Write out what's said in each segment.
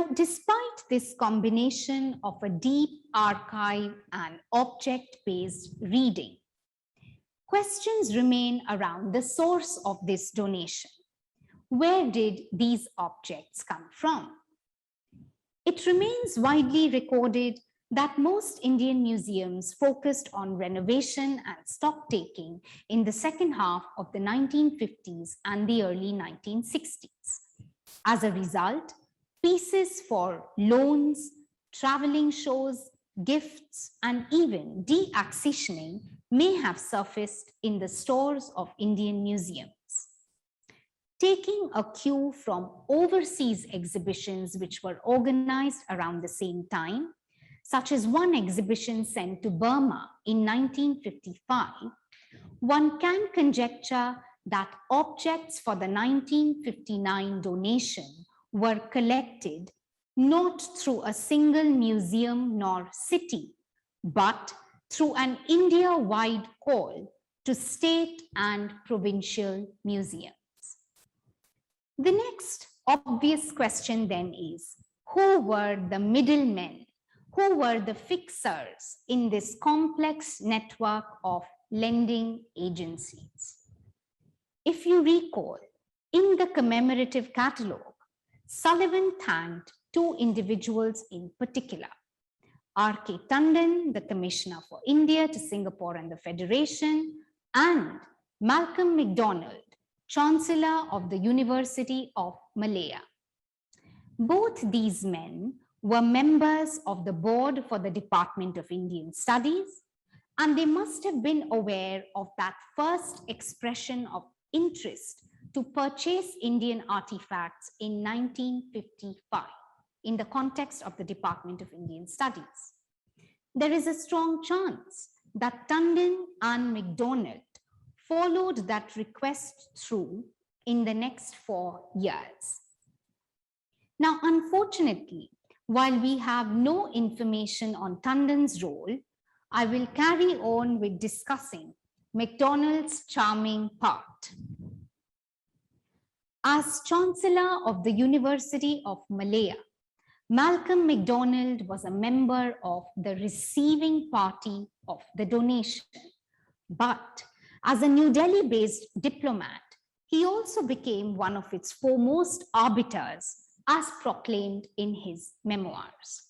Now, despite this combination of a deep archive and object-based reading, questions remain around the source of this donation. Where did these objects come from? It remains widely recorded that most Indian museums focused on renovation and stock-taking in the second half of the 1950s and the early 1960s. As a result, pieces for loans, traveling shows, gifts, and even deaccessioning may have surfaced in the stores of Indian museums. Taking a cue from overseas exhibitions which were organized around the same time, such as one exhibition sent to Burma in 1955, one can conjecture that objects for the 1959 donation were collected not through a single museum nor city, but through an India-wide call to state and provincial museums. The next obvious question then is, who were the middlemen? Who were the fixers in this complex network of lending agencies? If you recall, in the commemorative catalogue, Sullivan thanked two individuals in particular, R.K. Tandon, the Commissioner for India to Singapore and the Federation, and Malcolm MacDonald, Chancellor of the University of Malaya. Both these men were members of the board for the Department of Indian Studies, and they must have been aware of that first expression of interest to purchase Indian artifacts in 1955 in the context of the Department of Indian Studies. There is a strong chance that Tandon and MacDonald followed that request through in the next 4 years. Now, unfortunately, while we have no information on Tandon's role, I will carry on with discussing MacDonald's charming part. As Chancellor of the University of Malaya, Malcolm MacDonald was a member of the receiving party of the donation. But as a New Delhi-based diplomat, he also became one of its foremost arbiters, as proclaimed in his memoirs.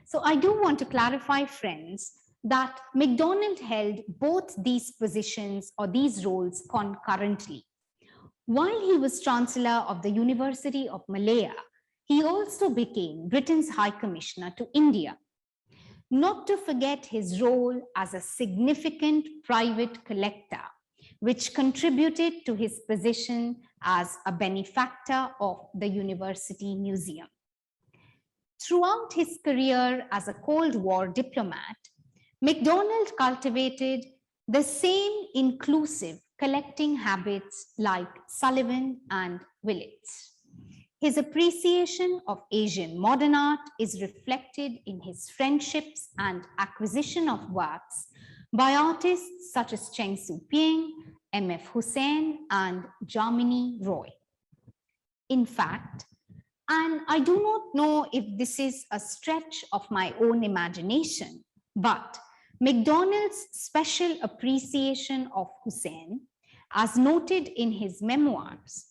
So I do want to clarify, friends, that MacDonald held both these positions or these roles concurrently. While he was Chancellor of the University of Malaya, he also became Britain's High Commissioner to India. Not to forget his role as a significant private collector, which contributed to his position as a benefactor of the University Museum. Throughout his career as a Cold War diplomat, MacDonald cultivated the same inclusive collecting habits like Sullivan and Willits. His appreciation of Asian modern art is reflected in his friendships and acquisition of works by artists such as Cheng Su-Ping, M.F. Hussain, and Jamini Roy. In fact, and I do not know if this is a stretch of my own imagination, but MacDonald's special appreciation of Hussain, as noted in his memoirs,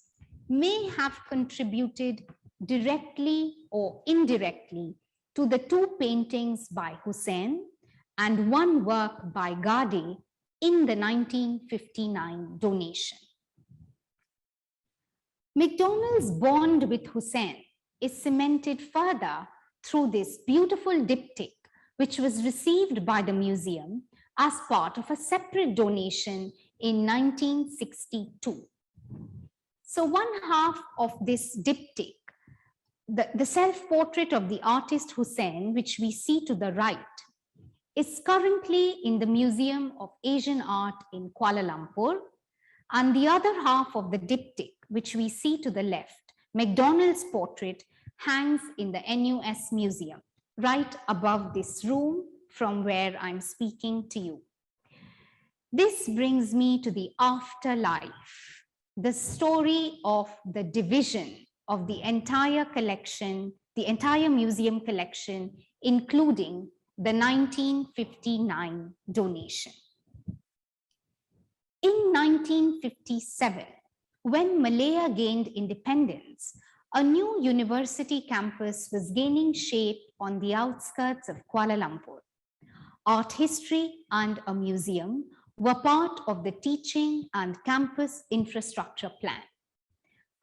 may have contributed directly or indirectly to the two paintings by Hussain and one work by Gade in the 1959 donation. MacDonald's bond with Hussain is cemented further through this beautiful diptych, which was received by the museum as part of a separate donation in 1962. So one half of this diptych, the self-portrait of the artist Hussain, which we see to the right, is currently in the Museum of Asian Art in Kuala Lumpur, and the other half of the diptych, which we see to the left, MacDonald's portrait, hangs in the NUS Museum, right above this room from where I'm speaking to you. This brings me to the afterlife, the story of the division of the entire collection the entire museum collection, including the 1959 donation. In 1957, when Malaya gained independence, a new university campus was gaining shape on the outskirts of Kuala Lumpur. Art history and a museum were part of the teaching and campus infrastructure plan.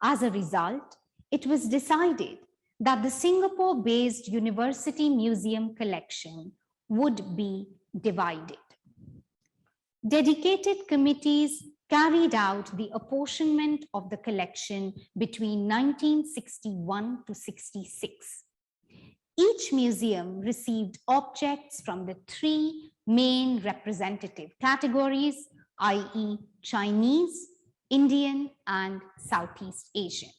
As a result, it was decided that the Singapore-based university museum collection would be divided. Dedicated committees carried out the apportionment of the collection between 1961 to 66. Each museum received objects from the three main representative categories, i.e. Chinese, Indian, and Southeast Asian.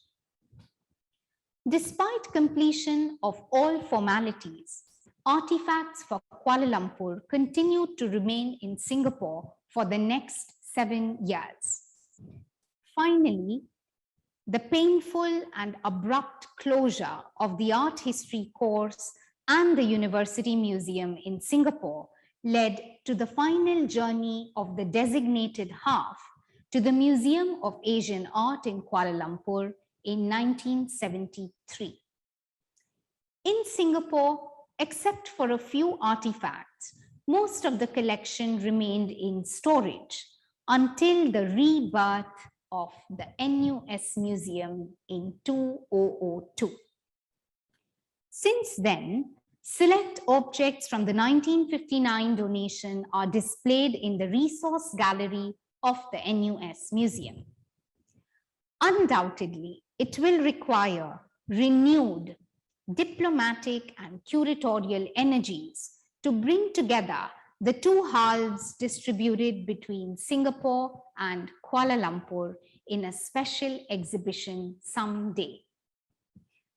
Despite completion of all formalities, artifacts for Kuala Lumpur continued to remain in Singapore for the next 7 years. Finally, the painful and abrupt closure of the art history course and the University Museum in Singapore led to the final journey of the designated half to the Museum of Asian Art in Kuala Lumpur in 1973. In Singapore, except for a few artifacts, most of the collection remained in storage until the rebirth of the NUS Museum in 2002. Since then, select objects from the 1959 donation are displayed in the resource gallery of the NUS Museum. Undoubtedly, it will require renewed diplomatic and curatorial energies to bring together the two halves distributed between Singapore and Kuala Lumpur in a special exhibition someday.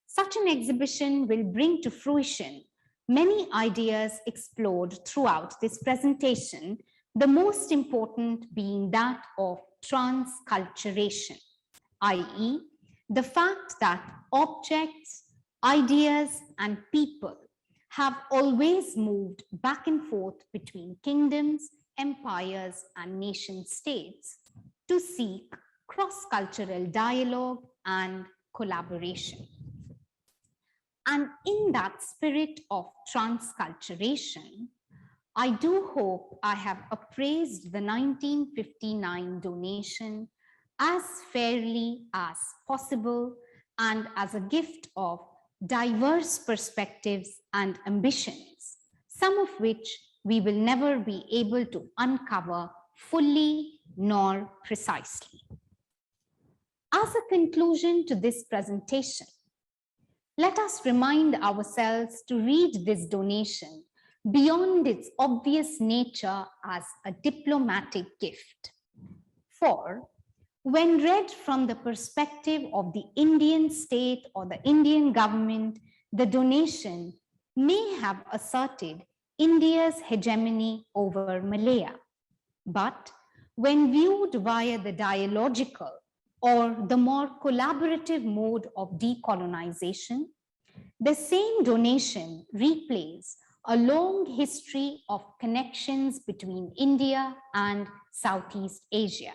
Such an exhibition will bring to fruition many ideas explored throughout this presentation, the most important being that of transculturation, i.e., the fact that objects, ideas, and people have always moved back and forth between kingdoms, empires, and nation states to seek cross-cultural dialogue and collaboration. And in that spirit of transculturation, I do hope I have appraised the 1959 donation as fairly as possible and as a gift of diverse perspectives and ambitions, some of which we will never be able to uncover fully nor precisely. As a conclusion to this presentation, let us remind ourselves to read this donation beyond its obvious nature as a diplomatic gift. For when read from the perspective of the Indian state or the Indian government, the donation may have asserted India's hegemony over Malaya. But when viewed via the dialogical or the more collaborative mode of decolonization, the same donation replays a long history of connections between India and Southeast Asia.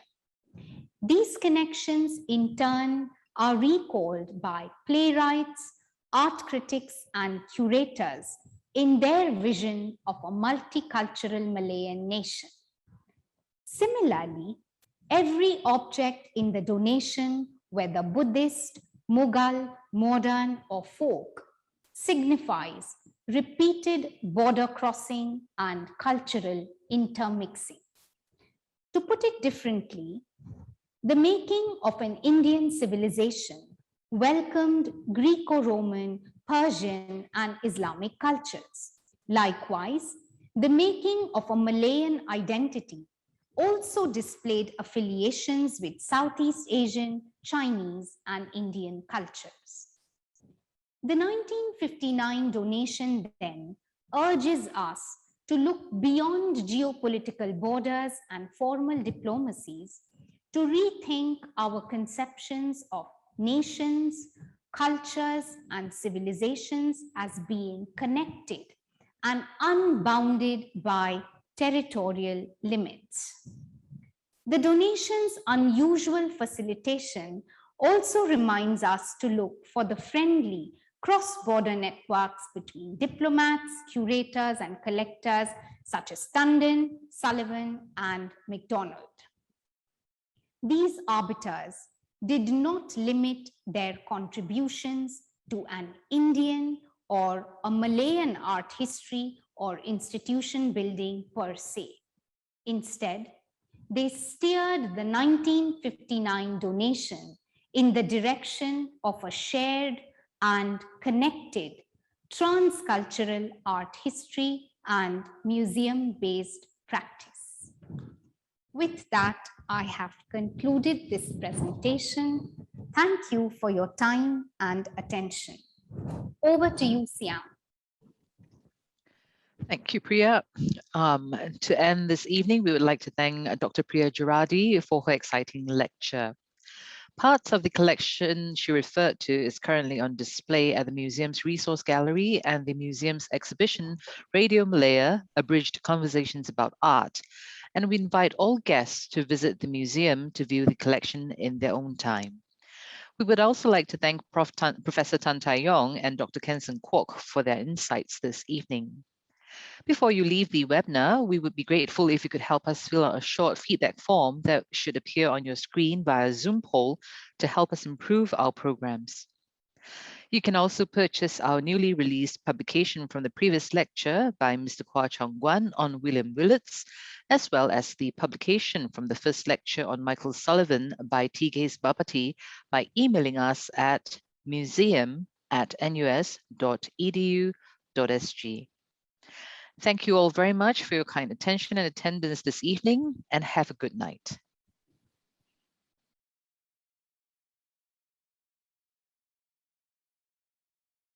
These connections, in turn, are recalled by playwrights, art critics, and curators in their vision of a multicultural Malayan nation. Similarly, every object in the donation, whether Buddhist, Mughal, modern, or folk, signifies repeated border crossing and cultural intermixing. To put it differently, the making of an Indian civilization welcomed Greco-Roman, Persian, and Islamic cultures. Likewise, the making of a Malayan identity also displayed affiliations with Southeast Asian, Chinese, and Indian cultures. The 1959 donation then urges us to look beyond geopolitical borders and formal diplomacies to rethink our conceptions of nations, cultures and civilizations as being connected and unbounded by territorial limits. The donation's unusual facilitation also reminds us to look for the friendly cross-border networks between diplomats, curators, and collectors such as Tundon, Sullivan, and MacDonald. These arbiters did not limit their contributions to an Indian or a Malayan art history or institution building per se. Instead, they steered the 1959 donation in the direction of a shared and connected transcultural art history and museum-based practice. With that, I have concluded this presentation. Thank you for your time and attention. Over to you, Siam. Thank you, Priya. To end this evening, we would like to thank Dr. Priya Juradi for her exciting lecture. Parts of the collection she referred to is currently on display at the museum's resource gallery and the museum's exhibition, Radio Malaya, Abridged Conversations About Art. And we invite all guests to visit the museum to view the collection in their own time. We would also like to thank Professor Tan Tai Yong and Dr. Kenson Kwok for their insights this evening. Before you leave the webinar, we would be grateful if you could help us fill out a short feedback form that should appear on your screen via Zoom poll to help us improve our programs. You can also purchase our newly released publication from the previous lecture by Mr. Kwa Chong Guan on William Willits, as well as the publication from the first lecture on Michael Sullivan by Tigais Bapati by emailing us at museum@nus.edu.sg. Thank you all very much for your kind attention and attendance this evening, and have a good night.